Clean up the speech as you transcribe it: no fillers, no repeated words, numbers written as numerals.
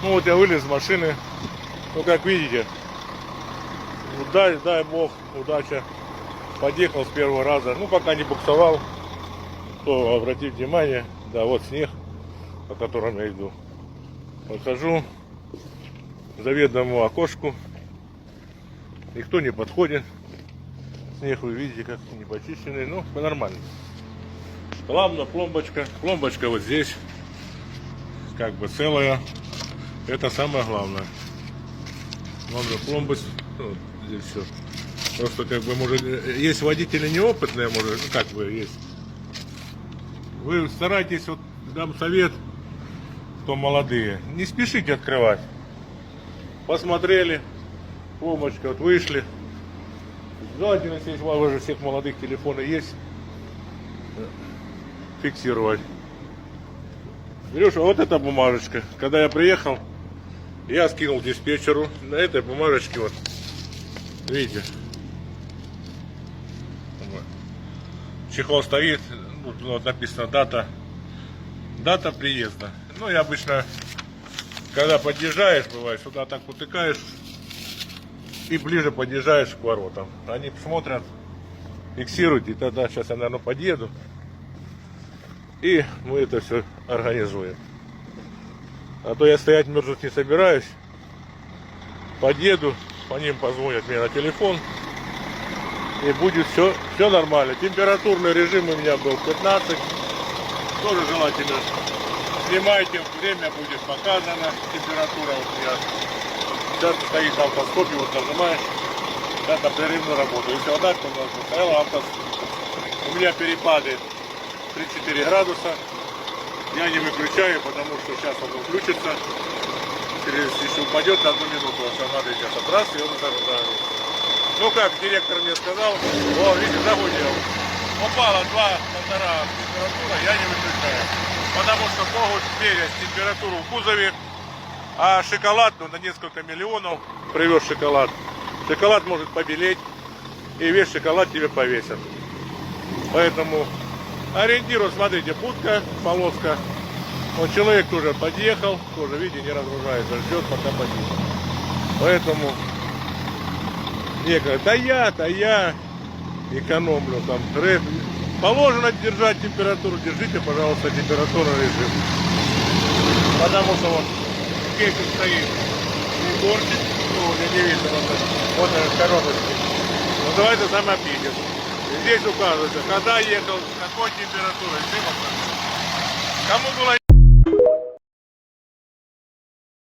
Ну вот я вылез из машины. Ну как видите, дай бог, удача. Подъехал с первого раза. Ну пока не буксовал. То обратите внимание, да, вот снег, по которому я иду. Подхожу к заведомому окошку. Никто не подходит. Снег вы видите, как не почищенный. Ну, нормально. Главное, пломбочка. Пломбочка вот здесь. Как бы целая. Это самое главное. Главное, пломбость. Ну, здесь все. Просто как бы, может, есть водители неопытные, может, ну как бы есть. Вы старайтесь, вот дам совет, кто молодые, не спешите открывать. Посмотрели, пломбочка, вот вышли. Желательно, если у вас же всех молодых телефоны есть, фиксировать. Берешь, вот эта бумажечка. Когда я приехал, я скинул диспетчеру на этой бумажечке, вот, видите, чехол стоит, вот написано дата приезда. Ну и обычно, когда подъезжаешь, бывает, сюда так утыкаешь и ближе подъезжаешь к воротам. Они смотрят, фиксируют, и тогда сейчас я, наверное, подъеду, и мы это все организуем. А то я стоять мерзнуть не собираюсь. Подъеду, по ним позвонят мне на телефон, и будет все нормально. Температурный режим у меня был 15. Тоже желательно снимайте, время будет показано. Температура вот у меня сейчас стоит на автоскопе, вот нажимаешь, сейчас на прерывную работу. Если вода, то стояла у меня перепады 3-4 градуса. Я не выключаю, потому что сейчас он включится. Если упадет на 1 минуту, все надо сейчас раз, и он загорится. Ну как, директор мне сказал, о, видите, загудел. Упала 2-1,5 температура, я не выключаю. Потому что могут мерять температуру в кузове, а шоколад, ну, на несколько миллионов привез шоколад. Шоколад может побелеть, и весь шоколад тебе повесят. Поэтому ориентируй, смотрите, будка, полоска. Вот человек тоже подъехал, тоже, видите, не разгружается, ждет, пока подъедет. Поэтому некогда, я экономлю там. Положено держать температуру, держите, пожалуйста, температурный режим. Потому что вот кейс стоит не корчит, ну, не видно, вот в коробочке. Называется самописец. Здесь указывается, когда ехал, какой температурой. Кому было